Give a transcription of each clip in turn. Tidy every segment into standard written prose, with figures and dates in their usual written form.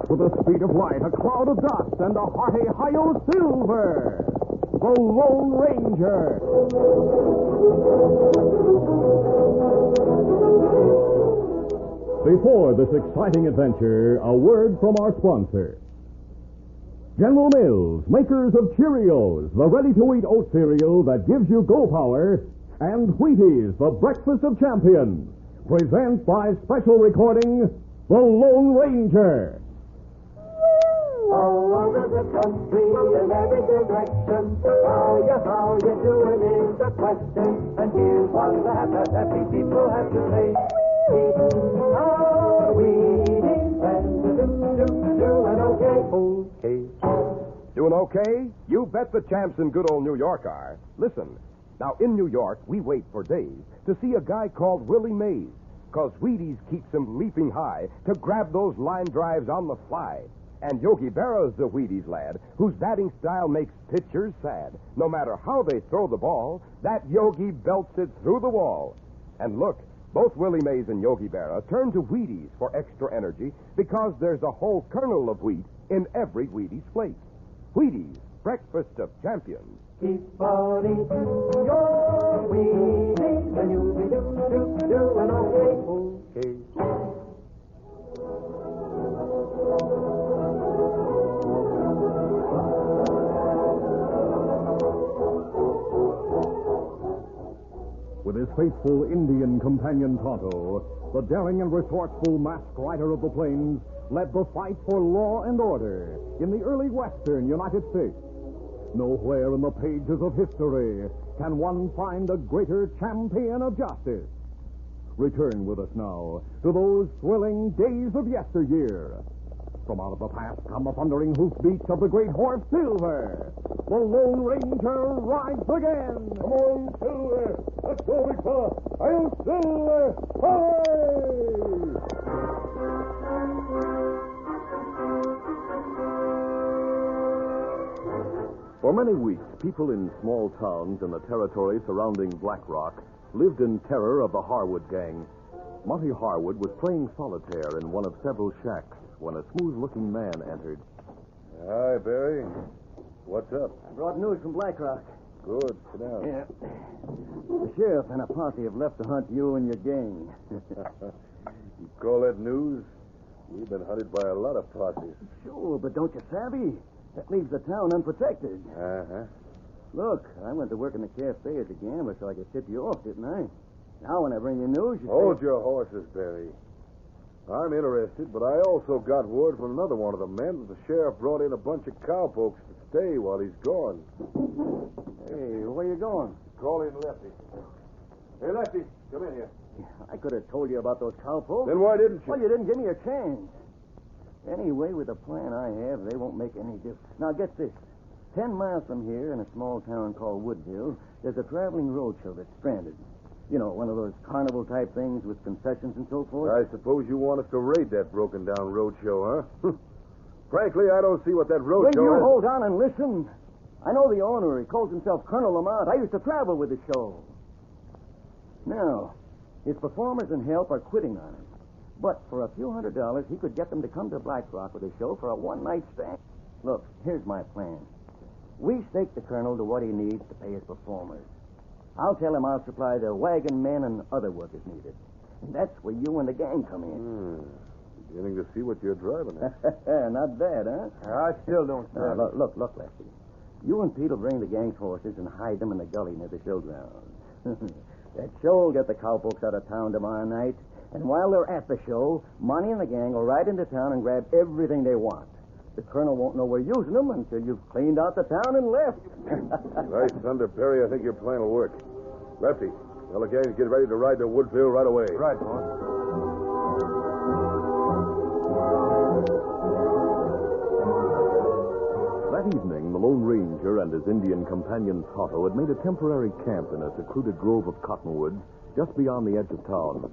With the speed of light, a cloud of dust, and a hearty Hi-Yo Silver, the Lone Ranger. Before this exciting adventure, a word from our sponsor. General Mills, makers of Cheerios, the ready-to-eat oat cereal that gives you go power, and Wheaties, the breakfast of champions, present by special recording, The Lone Ranger. All over the country, in every direction, how you doing is the question. And here's what the happy people have to say. Are we doing okay? Doing okay? You bet the champs in good old New York are. Listen, now in New York, we wait for days to see a guy called Willie Mays, 'cause Wheaties keeps him leaping high to grab those line drives on the fly. And Yogi Berra's the Wheaties lad, whose batting style makes pitchers sad. No matter how they throw the ball, that Yogi belts it through the wall. And look, both Willie Mays and Yogi Berra turn to Wheaties for extra energy because there's a whole kernel of wheat in every Wheaties flake. Wheaties, breakfast of champions. Keep on eating your Wheaties, and you'll be doing okay. With his faithful Indian companion Tonto, the daring and resourceful masked rider of the plains led the fight for law and order in the early western United States. Nowhere in the pages of history can one find a greater champion of justice. Return with us now to those thrilling days of yesteryear. From out of the past come the thundering hoofbeats of the great horse Silver. The Lone Ranger rides again. Come on, Silver. Let's go, big fella. I'll Silver. Hooray! For many weeks, people in small towns in the territory surrounding Black Rock lived in terror of the Harwood gang. Monty Harwood was playing solitaire in one of several shacks when a smooth-looking man entered. Hi, Barry. What's up? I brought news from Black Rock. Good. Sit down. Yeah. The sheriff and a posse have left to hunt you and your gang. You call that news? We've been hunted by a lot of posses. Sure, but don't you savvy? That leaves the town unprotected. Uh-huh. Look, I went to work in the cafe at the gambler so I could tip you off, didn't I? Now when I bring you news, you Hold say... your horses, Barry. I'm interested, but I also got word from another one of the men that the sheriff brought in a bunch of cowpokes to stay while he's gone. Hey, where you going? Call in Lefty. Hey, Lefty, come in here. I could have told you about those cowpokes. Then why didn't you? Well, you didn't give me a chance. Anyway, with the plan I have, they won't make any difference. Now, get this. 10 miles from here, in a small town called Woodville, there's a traveling roadshow that's stranded. You know, one of those carnival-type things with concessions and so forth. I suppose you want us to raid that broken-down roadshow, huh? Frankly, I don't see what that roadshow Will you is. hold on and listen? I know the owner. He calls himself Colonel Lamont. I used to travel with the show. Now, his performers and help are quitting on him. But for a few $100s, he could get them to come to Black Rock with the show for a one-night stand. Look, here's my plan. We stake the Colonel to what he needs to pay his performers. I'll tell him I'll supply the wagon men and other work as needed. And that's where you and the gang come in. Beginning to see what you're driving at. Not bad, huh? I still don't see it. Look, Lefty. You and Pete will bring the gang's horses and hide them in the gully near the showground. That show will get the cowpokes out of town tomorrow night. And while they're at the show, Monty and the gang will ride into town and grab everything they want. The Colonel won't know we're using them until you've cleaned out the town and left. Nice thunder, Perry. I think your plan will work. Lefty, tell the gang to get ready to ride to Woodville right away. Right, boss. That evening, the Lone Ranger and his Indian companion Tonto had made a temporary camp in a secluded grove of cottonwoods just beyond the edge of town.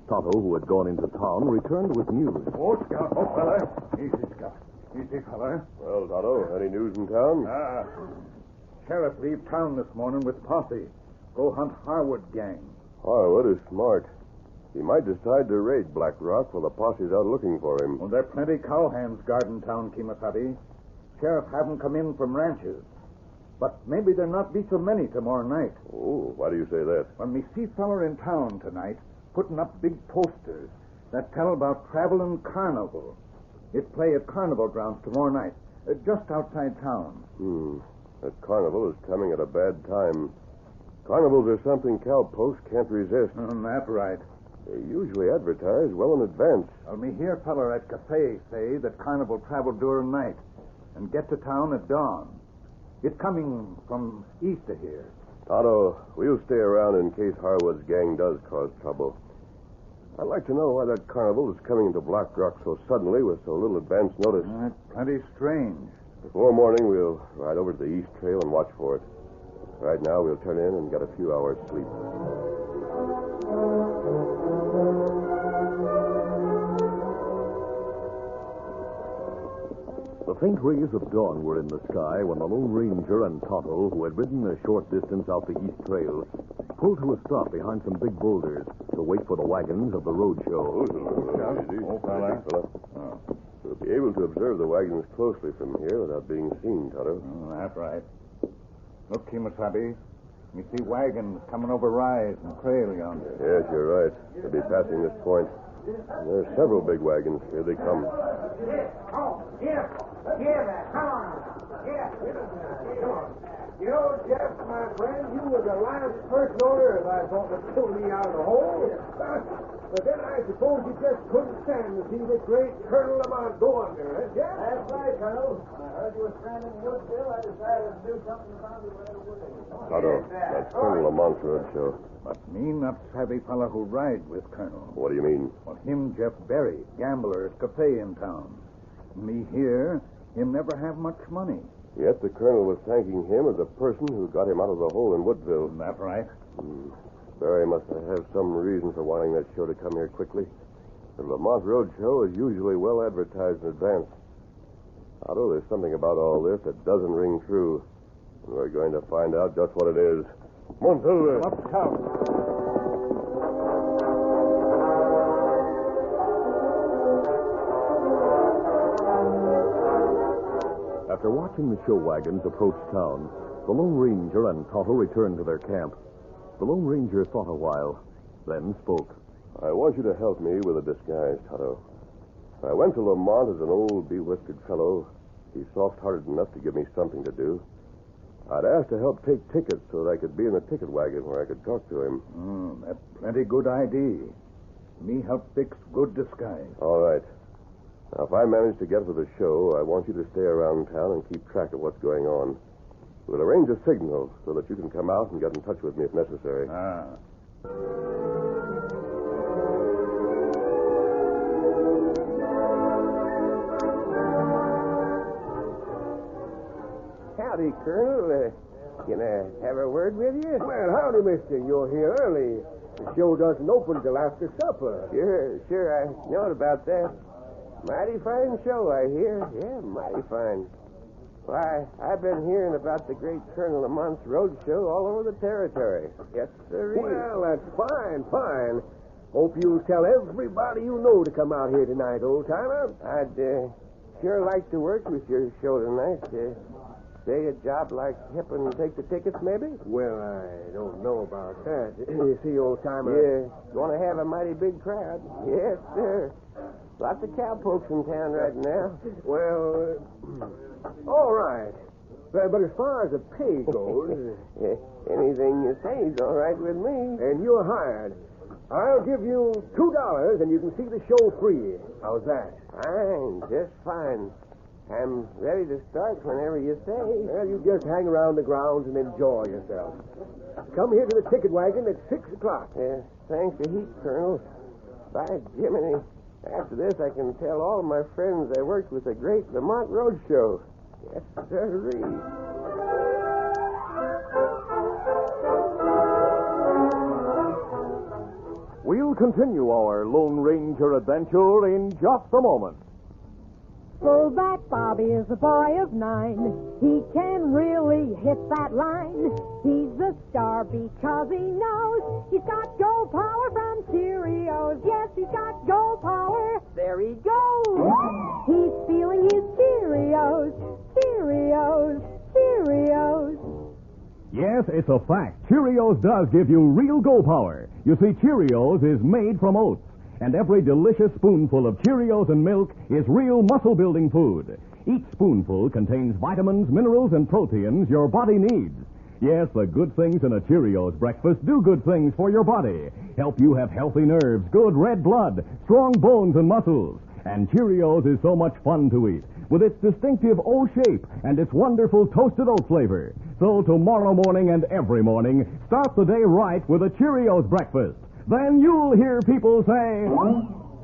Tonto, who had gone into town, returned with news. Oh, Scout. Oh, fella. Easy, Scout. Easy, fella. Well, Tonto, any news in town? Sheriff leave town this morning with posse. Go hunt Harwood gang. Harwood is smart. He might decide to raid Black Rock while the posse's out looking for him. Well, there are plenty cowhands guarding town, Kimasabi. Sheriff haven't come in from ranches. But maybe there not be so many tomorrow night. Oh, why do you say that? When we see feller in town tonight putting up big posters that tell about traveling carnival. It play at carnival grounds tomorrow night, just outside town. That carnival is coming at a bad time. Carnivals are something cowposts can't resist. That's right. They usually advertise well in advance. Well, me hear feller at cafe say that carnival travel during night and get to town at dawn. It's coming from east of here. Tonto, we'll stay around in case Harwood's gang does cause trouble. I'd like to know why that carnival is coming into Black Rock so suddenly with so little advance notice. That's plenty strange. Before morning, we'll ride over to the East Trail and watch for it. Right now, we'll turn in and get a few hours' sleep. The faint rays of dawn were in the sky when the Lone Ranger and Tonto, who had ridden a short distance out the East Trail, pulled to a stop behind some big boulders to wait for the wagons of the roadshow. Easy. Oh, fella. We'll be able to observe the wagons closely from here without being seen, Tonto. That's right. Look, Kimasabi. We see wagons coming over rise and trail yonder. Yes, you're right. They'll be passing this point. And there's several big wagons. Here they come. Here, man. Come on. Here. You know, Jeff, my friend, you were the last person on earth I thought would pull me out of the hole. But then I suppose you just couldn't stand to see the great Colonel Lamont go under, eh, Jeff? That's right, Colonel. I heard you were stranded in Woodville. I decided to do something about it right away. Tonto, that's Colonel Lamont's roadshow. But me not savvy fella who ride with Colonel. What do you mean? Well, him Jeff Berry, gambler at cafe in town. Me here, him never have much money. Yet the colonel was thanking him as the person who got him out of the hole in Woodville. That right? Barry must have some reason for wanting that show to come here quickly. The Lamont Road Show is usually well advertised in advance. Otto, there's something about all this that doesn't ring true. And we're going to find out just what it is. Come on, Silver. Up town. After watching the show wagons approach town, the Lone Ranger and Tonto returned to their camp. The Lone Ranger thought a while, then spoke. I want you to help me with a disguise, Tonto. I went to Lamont as an old, bewhiskered fellow. He's soft-hearted enough to give me something to do. I'd asked to help take tickets so that I could be in the ticket wagon where I could talk to him. That's plenty good idea. Me help fix good disguise. All right. Now, if I manage to get to the show, I want you to stay around town and keep track of what's going on. We'll arrange a signal so that you can come out and get in touch with me if necessary. Howdy, Colonel. Can I have a word with you? Well, howdy, mister. You're here early. The show doesn't open till after supper. Sure, I know about that. Mighty fine show, I hear. Yeah, mighty fine. Why, I've been hearing about the great Colonel Lamont's road show all over the territory. Yes, sir. Well, that's fine. Hope you'll tell everybody you know to come out here tonight, old-timer. I'd sure like to work with your show tonight. Say a job like helping take the tickets, maybe? Well, I don't know about that. You see, old-timer... Yeah, going to have a mighty big crowd. Yes, sir. Lots of cowpokes in town right now. Well, all right. But as far as the pay goes... Anything you say is all right with me. And you're hired. I'll give you $2 and you can see the show free. How's that? Fine, just fine. I'm ready to start whenever you say. Well, you just hang around the grounds and enjoy yourself. Come here to the ticket wagon at 6 o'clock. Thanks a heap, Colonel. By Jiminy, after this I can tell all of my friends I worked with the great Lamont Road Show. Yes, sirree. We'll We'll continue our Lone Ranger adventure in just a moment. Fullback Bobby is a boy of 9. He can really hit that line. He's a star because he knows he's got go power from Cheerios. Yes, he's got go power. There he goes. He's feeling his Cheerios. Cheerios. Cheerios. Yes, it's a fact. Cheerios does give you real go power. You see, Cheerios is made from oats. And every delicious spoonful of Cheerios and milk is real muscle-building food. Each spoonful contains vitamins, minerals, and proteins your body needs. Yes, the good things in a Cheerios breakfast do good things for your body. Help you have healthy nerves, good red blood, strong bones and muscles. And Cheerios is so much fun to eat, with its distinctive O shape and its wonderful toasted oat flavor. So tomorrow morning and every morning, start the day right with a Cheerios breakfast. Then you'll hear people say,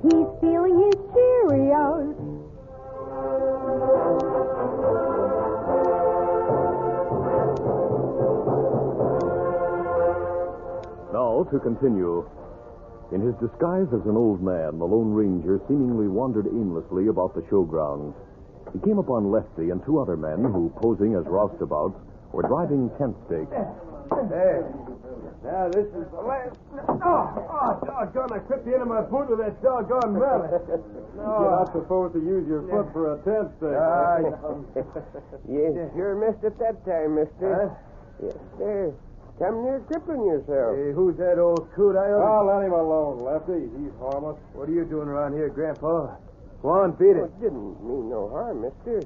he's feeling his Cheerios. Now, to continue. In his disguise as an old man, the Lone Ranger seemingly wandered aimlessly about the showgrounds. He came upon Lefty and 2 other men who, posing as roustabouts, were driving tent stakes. Hey, now this is the last. Oh, doggone, I clipped the end of my boot with that doggone mallet. You're not supposed to use your foot for a tent stake. You sure missed it that time, mister. Yes, sir. Come near crippling yourself. Hey, who's that old coot? Oh, let him alone, Lefty. He's harmless. What are you doing around here, Grandpa? Go on, beat it. It didn't mean no harm, mister.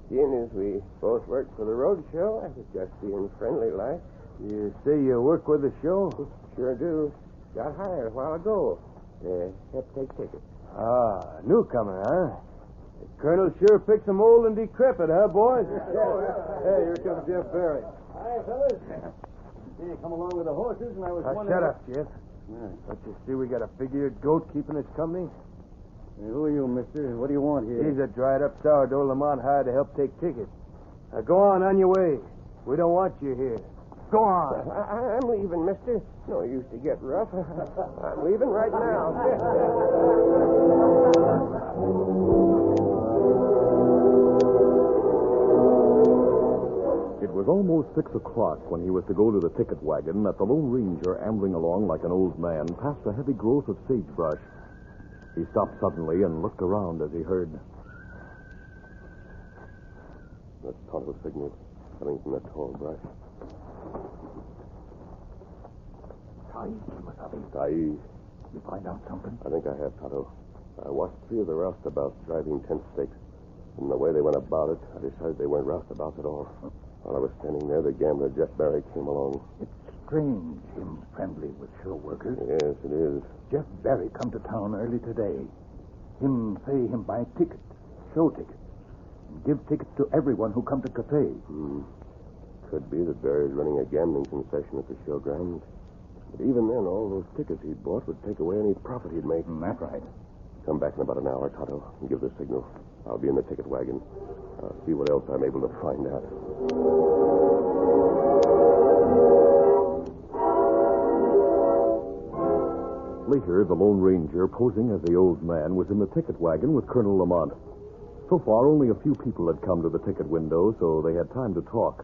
Seeing as we both work for the road show, I was just being friendly like. You say you work with the show? Sure do. Got hired a while ago. Help take tickets. Ah, newcomer, huh? The Colonel sure picks them old and decrepit, huh, boys? Hey, here comes Jeff Barry. Hi, fellas. You come along with the horses, and I was wondering... Shut up, Jeff. Don't you see we got a big-eared goat keeping us company? Hey, who are you, mister? What do you want here? He's a dried-up sourdough Lamont hired to help take tickets. Now, go on your way. We don't want you here. Go on. I'm leaving, mister. No use to get rough. I'm leaving right now. It was almost 6 o'clock when he was to go to the ticket wagon that the Lone Ranger, ambling along like an old man, passed a heavy growth of sagebrush. He stopped suddenly and looked around as he heard. That's Tonto's signal coming from that tall brush. Tai. You find out something? I think I have, Tonto. I watched 3 of the roustabouts driving tent stakes. From the way they went about it, I decided they weren't roustabouts at all. While I was standing there, the gambler Jeff Barry came along. It's strange, him friendly with show workers. Yes, it is. Jeff Barry come to town early today. Him say him buy tickets, show tickets, and give tickets to everyone who come to cafe. Could be that Barry's running a gambling concession at the showground. But even then, all those tickets he'd bought would take away any profit he'd make. That's right. Come back in about an hour, Tonto, and give the signal. I'll be in the ticket wagon. I'll see what else I'm able to find out. Later, the Lone Ranger, posing as the old man, was in the ticket wagon with Colonel Lamont. So far, only a few people had come to the ticket window, so they had time to talk.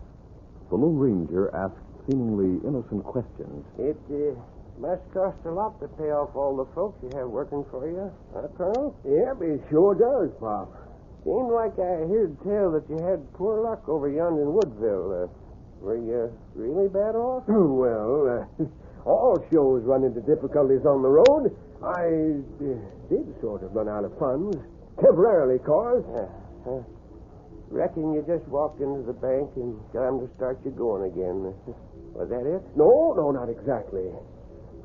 The Lone Ranger asked seemingly innocent questions. It must cost a lot to pay off all the folks you have working for you, huh, Colonel? Yep, it sure does, Pop. Seemed like I heard tell that you had poor luck over yonder in Woodville. Were you really bad off? Well, all shows run into difficulties on the road. I did sort of run out of funds. Temporarily, course. Reckon you just walked into the bank and got 'em to start you going again. Was that it? No, not exactly.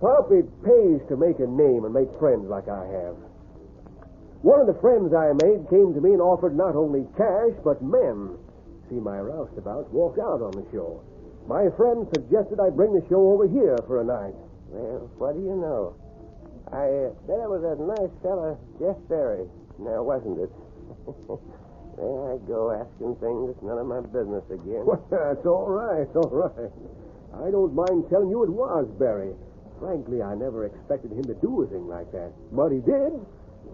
Pop, it pays to make a name and make friends like I have. One of the friends I made came to me and offered not only cash, but men. See my roustabouts walked out on the show. My friend suggested I bring the show over here for a night. Well, what do you know? I bet it was that nice fella, Jeff Barry. Now, wasn't it? There I go, asking things that's none of my business again. Well, that's all right, all right. I don't mind telling you it was Barry. Frankly, I never expected him to do a thing like that. But he did.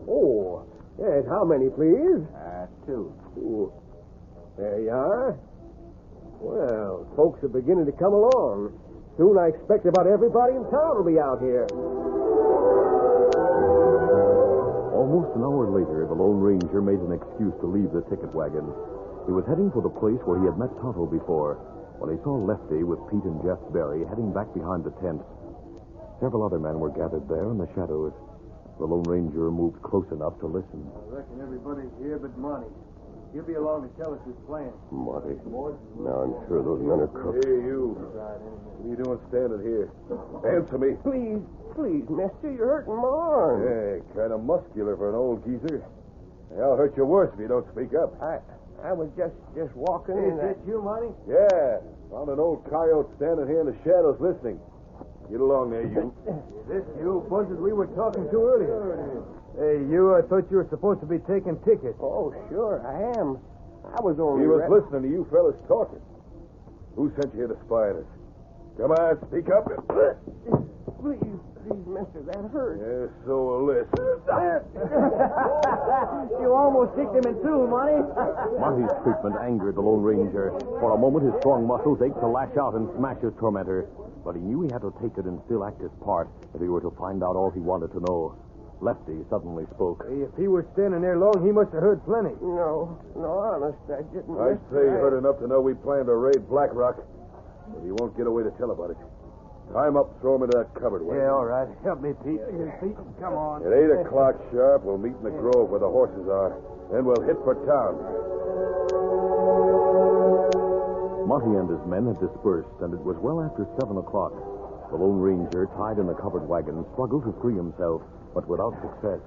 Oh, yes, how many, please? 2. Ooh. There you are. Well, folks are beginning to come along. Soon I expect about everybody in town will be out here. Almost an hour later, the Lone Ranger made an excuse to leave the ticket wagon. He was heading for the place where he had met Tonto before, when he saw Lefty with Pete and Jeff Barry heading back behind the tents. Several other men were gathered there in the shadows. The Lone Ranger moved close enough to listen. I reckon everybody's here but Monty. He'll be along to tell us his plan. Monty. Now I'm sure those men are crooks. Hey, you. What are you doing standing here? Answer me. Please, mister, you're hurting my arm. Hey, kind of muscular for an old geezer. I'll hurt you worse if you don't speak up. I was just walking Hey, in. is that you, Monty? Yeah, found an old coyote standing here in the shadows listening. Get along there, you. Is this you, Buzzard, we were talking to earlier? Hey, you, I thought you were supposed to be taking tickets. Oh, sure, I am. I was only... He was listening to you fellas talking. Who sent you here to spy on us? Come on, speak up. Please, mister, that hurts. Yeah, so will this. You almost kicked him in two, Monty. Monty's treatment angered the Lone Ranger. For a moment, his strong muscles ached to lash out and smash his tormentor. But he knew he had to take it and still act his part if he were to find out all he wanted to know. Lefty suddenly spoke. Hey, if he was standing there long, he must have heard plenty. No, honest, I didn't. I say he heard enough to know we plan to raid Black Rock. But he won't get away to tell about it. Tie him up, throw him into that cupboard. Yeah, all right. Help me, Pete. Pete, come on. At 8 o'clock sharp, we'll meet in the grove where the horses are. Then we'll hit for town. Monty and his men had dispersed, and it was well after 7 o'clock. The Lone Ranger, tied in the covered wagon, struggled to free himself, but without success.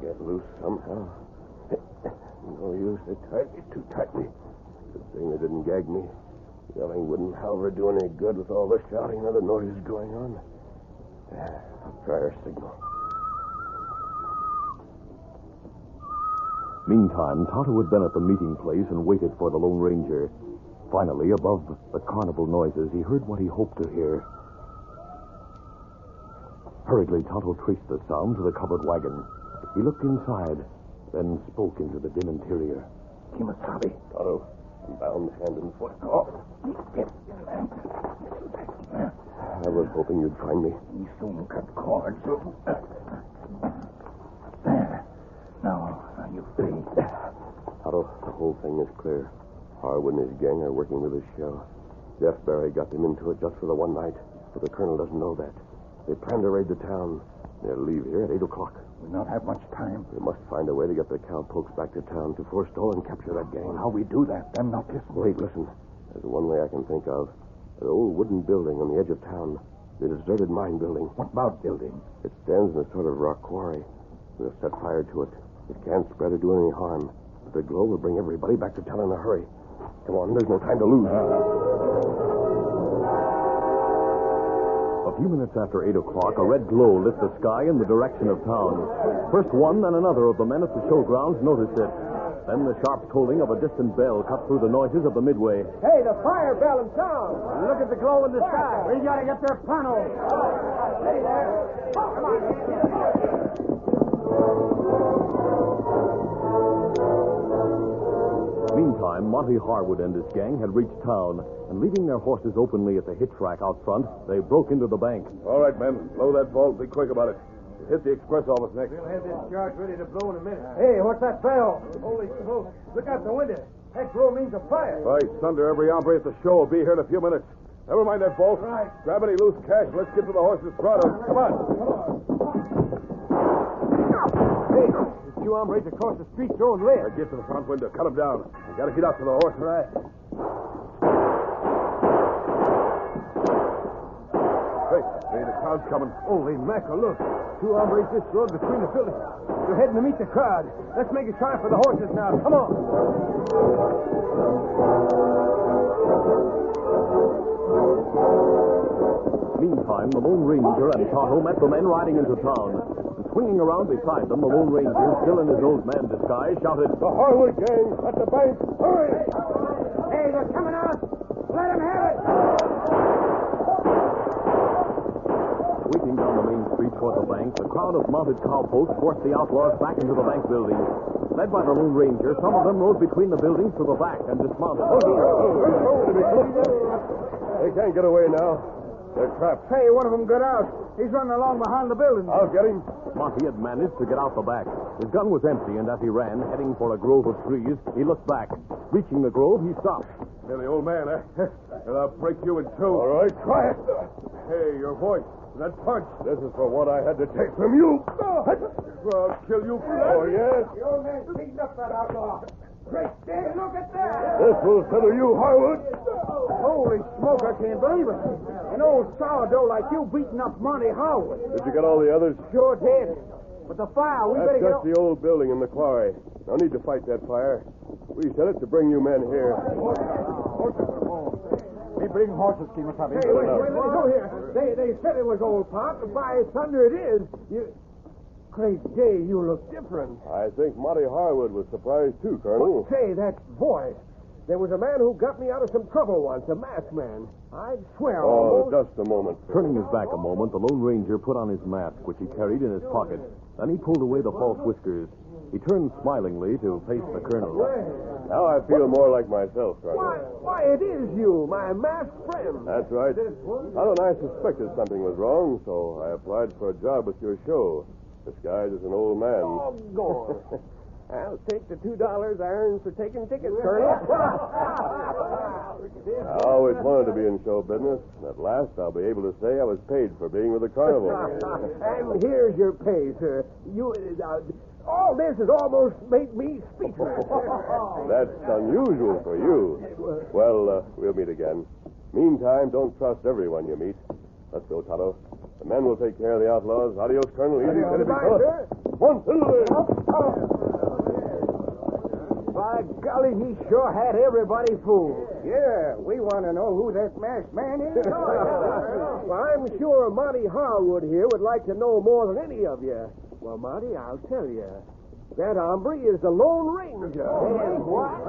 Get loose somehow. No use. They tied me too tightly. Good thing they didn't gag me. Yelling wouldn't, however, do any good with all the shouting and other noises going on. I'll try our signal. Meantime, Tonto had been at the meeting place and waited for the Lone Ranger. Finally, above the carnival noises, he heard what he hoped to hear. Hurriedly, Tonto traced the sound to the covered wagon. He looked inside, then spoke into the dim interior. Kimasabi. Tonto, I'm bound hand and foot. Oh. I was hoping you'd find me. We soon cut cords. Now, you free. Tonto, the whole thing is clear. Harwood and his gang are working with this show. Jeff Barry got them into it just for the one night, but the colonel doesn't know that. They plan to raid the town. They'll leave here at 8 o'clock. We don't have much time. We must find a way to get the cowpokes back to town to forestall and capture that gang. How we do that? Them not listen. Wait, listen. There's one way I can think of. An old wooden building on the edge of town. The deserted mine building. What about building? It stands in a sort of rock quarry. We'll set fire to it. It can't spread or do any harm. But the glow will bring everybody back to town in a hurry. Come on, there's no time to lose. A few minutes after 8 o'clock, a red glow lit the sky in the direction of town. First one, then another of the men at the showgrounds noticed it. Then the sharp tolling of a distant bell cut through the noises of the midway. Hey, the fire bell in town. Look at the glow in the sky. We gotta get there pronto. Hey there. Come on. Meantime, Monty Harwood and his gang had reached town, and leaving their horses openly at the hitch rack out front, they broke into the bank. All right, men. Blow that vault. Be quick about it. Hit the express office next. We'll have this charge ready to blow in a minute. Hey, what's that bell? Holy smoke. Look out the window. That glow means a fire. By thunder, every hombre at the show will be here in a few minutes. Never mind that vault. Right. Grab any loose cash. Let's get to the horses pronto. Come on. Hey, there's two hombres across the street throwing lead. Get to the front window. Cut them down. We got to get out to the horses. Right. Hey, the crowd's coming. Holy mackerel, look. Two hombres just rode between the buildings. They're heading to meet the crowd. Let's make a try for the horses now. Come on. Meantime, the Lone Ranger and Tonto met the men riding into town. And swinging around beside them, the Lone Ranger, still in his old man disguise, shouted, The Harwood gang at the bank. Hurry! Hey, they're coming out. Let them have it. Sweeping main street toward the bank, the crowd of mounted cowpokes forced the outlaws back into the bank building. Led by the Lone Ranger, some of them rode between the buildings to the back and dismounted. They can't get away now. They're trapped. Hey, one of them got out. He's running along behind the building. I'll get him. Monty had managed to get out the back. His gun was empty, and as he ran, heading for a grove of trees, he looked back. Reaching the grove, he stopped. You're the old man, eh? And I'll break you in two. All right, try it. Hey, your voice. That punch. This is for what I had to take from you. I'll kill you. Oh, yes. The old man's beating up that outlaw. Great day, look at that. This will settle you, Harwood. Holy smoke, I can't believe it. An old sourdough like you beating up Monty Howard. Did you get all the others? Sure did. But the fire, we better That's get... just the old building in the quarry. No need to fight that fire. We set it to bring you men here. We bring horses, Kimasabi. Hey, wait, go here. They said it was old Pop. By thunder, it is. Great day, you look different. I think Monty Harwood was surprised, too, Colonel. Say, that voice. There was a man who got me out of some trouble once, a masked man. I'd swear Oh, almost... just a moment. Turning his back a moment, the Lone Ranger put on his mask, which he carried in his pocket. Then he pulled away the false whiskers. He turned smilingly to face the colonel. Now I feel more like myself, Colonel. Why, it is you, my masked friend. That's right. Father and I suspected something was wrong, so I applied for a job with your show. Disguised as an old man. Oh, go on. I'll take the $2 I earned for taking tickets, Colonel. I always wanted to be in show business, and at last I'll be able to say I was paid for being with the carnival. And here's your pay, sir. All this has almost made me speechless. That's unusual for you. Well, we'll meet again. Meantime, don't trust everyone you meet. Let's go, Tonto. The men will take care of the outlaws. Adios, Colonel. Easy, steady, Goodbye, sir. One, two, By golly, he sure had everybody fooled. Yeah, we want to know who that masked man is. Well, I'm sure Monty Harwood here would like to know more than any of you. Well, Monty, I'll tell you. That hombre is the Lone Ranger. And what?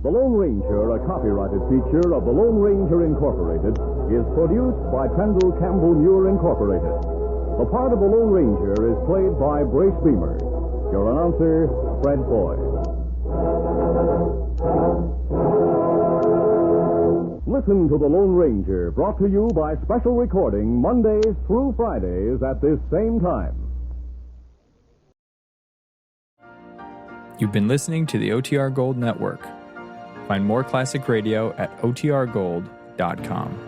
The Lone Ranger, a copyrighted feature of the Lone Ranger Incorporated, is produced by Pendle Campbell Muir Incorporated. The part of the Lone Ranger is played by Brace Beamer. Your announcer, Fred Boyd. Listen to The Lone Ranger, brought to you by special recording Mondays through Fridays at this same time. You've been listening to the OTR Gold Network. Find more classic radio at otrgold.com.